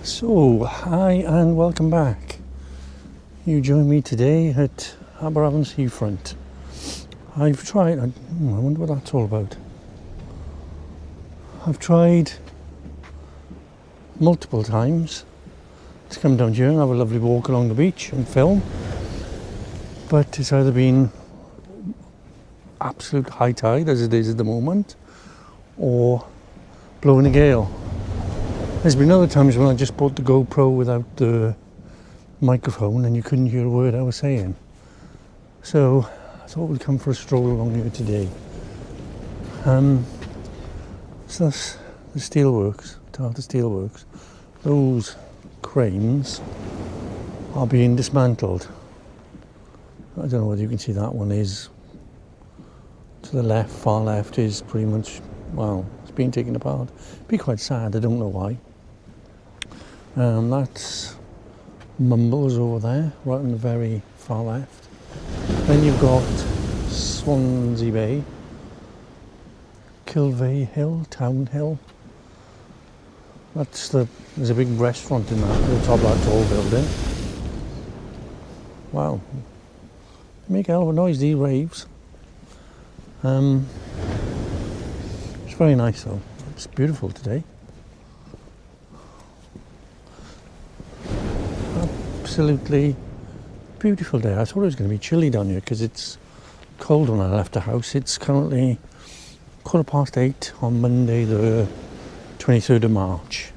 So, hi and welcome back. You join me today at Aberavon seafront. I've tried, I wonder what that's all about. I've tried multiple times to come down here and have a lovely walk along the beach and film, but it's either been absolute high tide as it is at the moment, or blowing a gale. There's been other times when I just bought the GoPro without the microphone and you couldn't hear a word I was saying. So I thought we'd come for a stroll along here today. So that's the steelworks, Tata Steelworks. Those cranes are being dismantled. I don't know whether you can see that one is to the left, far left is pretty much, well, it's being taken apart. Be quite sad, I don't know why. That's Mumbles over there, right on the very far left. Then you've got Swansea Bay, Kilvey Hill, Town Hill. There's a big restaurant in that, at the top of that tall building. Wow, they make a hell of a noise, these raves. It's very nice though, it's beautiful today. Absolutely beautiful day. I thought it was going to be chilly down here because it's cold when I left the house. It's currently 8:15 on Monday the 23rd of March,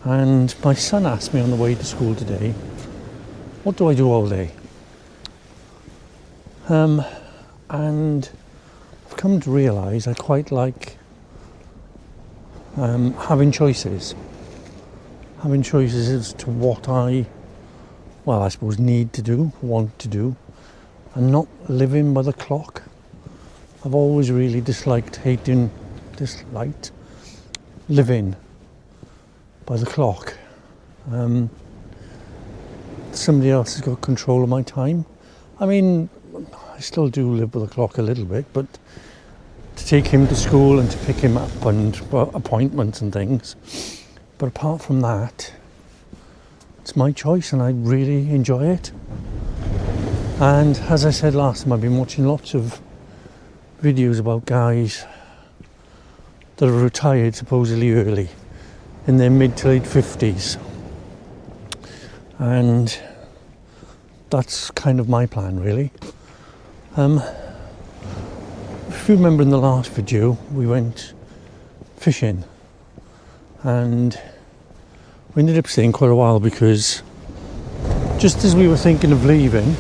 and my son asked me on the way to school today, what do I do all day? And I've come to realise I quite like having choices as to what I suppose need to do, want to do, and not living by the clock. I've always really disliked living by the clock. Somebody else has got control of my time. I mean, I still do live by the clock a little bit, but to take him to school and to pick him up and appointments and things. But apart from that, it's my choice and I really enjoy it. And as I said last time, I've been watching lots of videos about guys that are retired supposedly early, in their mid to late 50s. And that's kind of my plan, really. If you remember in the last video, we went fishing and we ended up staying quite a while because just as we were thinking of leaving,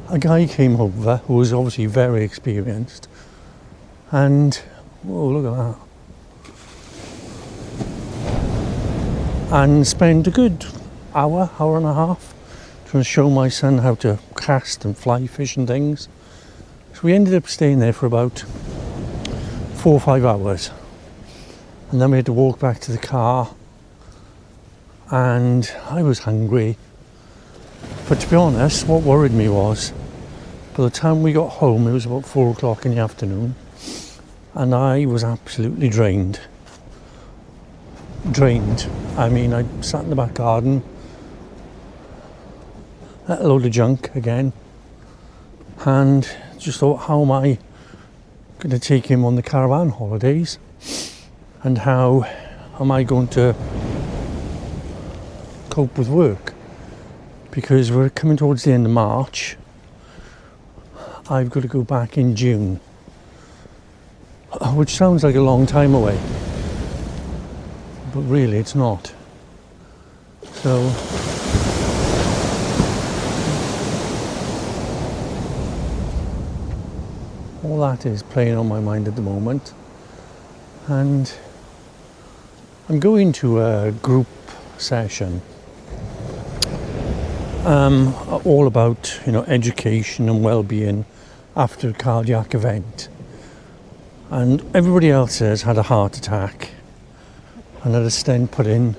a guy came over who was obviously very experienced and, whoa, look at that. And spent a good hour and a half trying to show my son how to cast and fly fish and things. So we ended up staying there for about 4 or 5 hours. And then we had to walk back to the car. And I was hungry. But to be honest, what worried me was, by the time we got home, it was about 4 o'clock in the afternoon. And I was absolutely drained. I mean, I sat in the back garden, a load of junk again, and just thought, how am I going to take him on the caravan holidays, and how am I going to cope with work, because we're coming towards the end of March. I've got to go back in June, which sounds like a long time away, but really it's not. So all that is playing on my mind at the moment, and I'm going to a group session all about education and well-being after a cardiac event, and everybody else has had a heart attack and had a stent put in,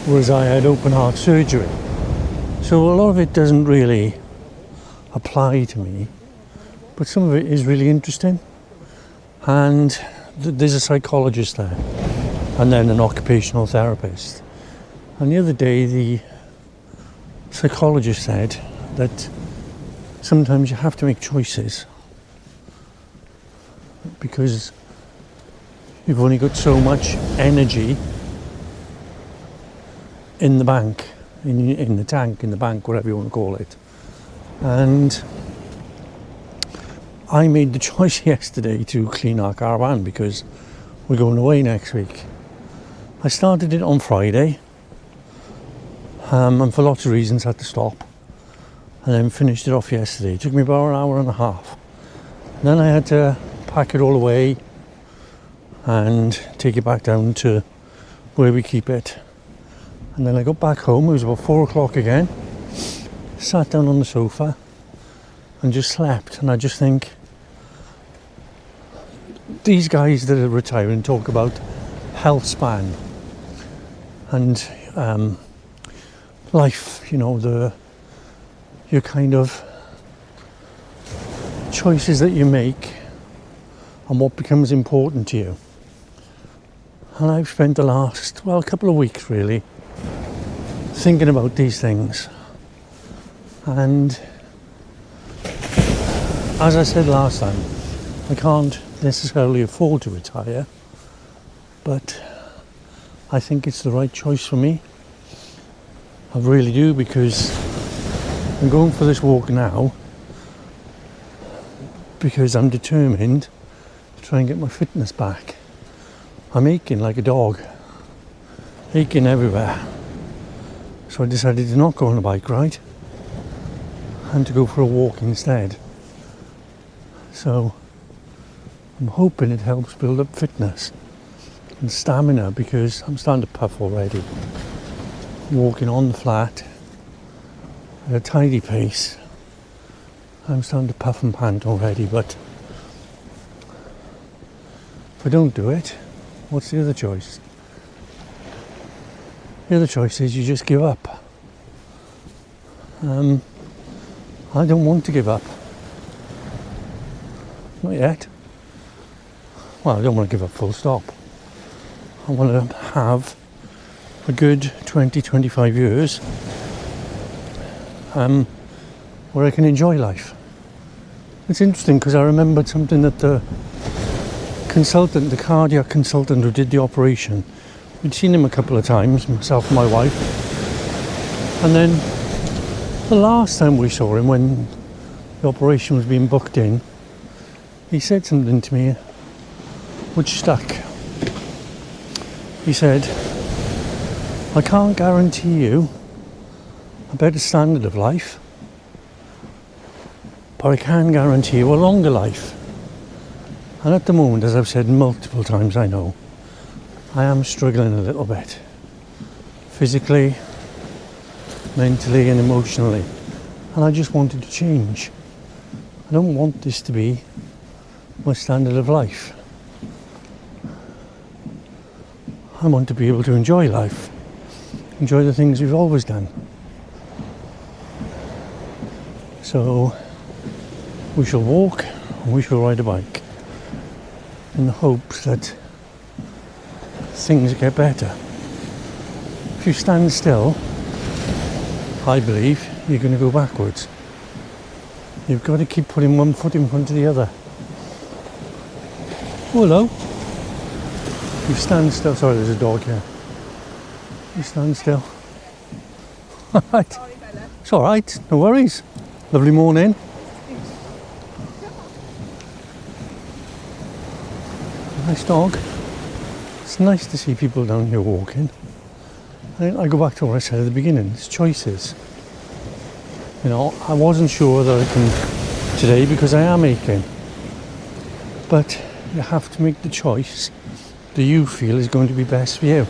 whereas I had open heart surgery. So a lot of it doesn't really apply to me, but some of it is really interesting. And there's a psychologist there, and then an occupational therapist. And the other day, the psychologist said that sometimes you have to make choices because you've only got so much energy in the bank, in the tank, in the bank, whatever you want to call it. And I made the choice yesterday to clean our caravan because we're going away next week. I started it on Friday, and for lots of reasons had to stop, and then finished it off yesterday. It took me about an hour and a half. And then I had to pack it all away and take it back down to where we keep it. And then I got back home, it was about 4 o'clock again, sat down on the sofa and just slept. And I just think, these guys that are retiring talk about health span and life, you know, your kind of choices that you make and what becomes important to you. And I've spent the last, couple of weeks really thinking about these things. And as I said last time, I can't necessarily afford to retire, but I think it's the right choice for me. I really do, because I'm going for this walk now because I'm determined to try and get my fitness back. I'm aching like a dog, aching everywhere. So I decided to not go on a bike ride and to go for a walk instead. So I'm hoping it helps build up fitness and stamina, because I'm starting to puff already. Walking on the flat at a tidy pace, I'm starting to puff and pant already. But if I don't do it, what's the other choice? The other choice is you just give up. I don't want to give up. Not yet. Well, I don't want to give up full stop. I want to have a good 20-25 years where I can enjoy life. It's interesting because I remembered something that the cardiac consultant who did the operation, we'd seen him a couple of times, myself and my wife. And then the last time we saw him, when the operation was being booked in, he said something to me which stuck. He said, I can't guarantee you a better standard of life, but I can guarantee you a longer life. And at the moment, as I've said multiple times, I know, I am struggling a little bit. Physically, mentally and emotionally. And I just wanted to change. I don't want this to be my standard of life. I want to be able to enjoy life. Enjoy the things we've always done. So we shall walk and we shall ride a bike in the hopes that things get better. If you stand still, I believe you're going to go backwards. You've got to keep putting one foot in front of the other. Oh, hello. You stand still. Sorry, there's a dog here. You stand still. Alright. It's alright, no worries. Lovely morning. Nice dog. It's nice to see people down here walking. I go back to what I said at the beginning, it's choices. You know, I wasn't sure that I can today because I am aching. But you have to make the choice that you feel is going to be best for you.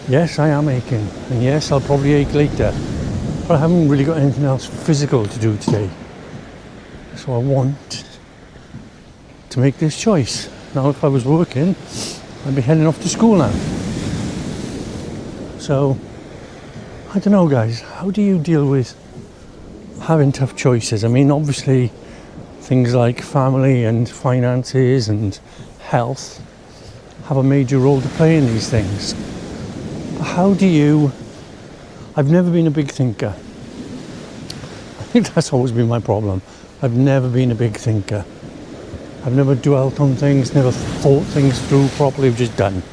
Yes, I am aching, and yes, I'll probably ache later, but I haven't really got anything else physical to do today. So I want to make this choice. Now, if I was working, I'd be heading off to school now. So, I don't know, guys, how do you deal with having tough choices. I mean, obviously, things like family and finances and health have a major role to play in these things. But how do you... I've never been a big thinker. I think that's always been my problem. I've never been a big thinker. I've never dwelt on things, never thought things through properly, I've just done.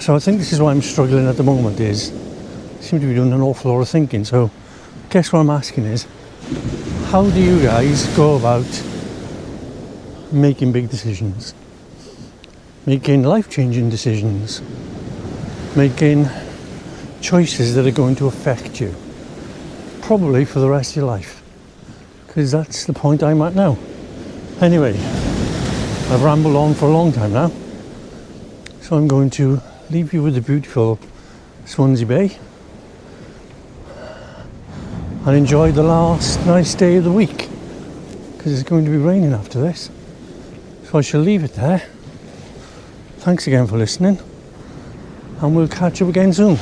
So I think this is why I'm struggling at the moment, is I seem to be doing an awful lot of thinking. So I guess what I'm asking is, how do you guys go about making big decisions? Making life-changing decisions? Making choices that are going to affect you? Probably for the rest of your life. Because that's the point I'm at now. Anyway, I've rambled on for a long time now. So I'm going to leave you with the beautiful Swansea Bay and enjoy the last nice day of the week, because it's going to be raining after this. So I shall leave it there. Thanks again for listening, and we'll catch up again soon.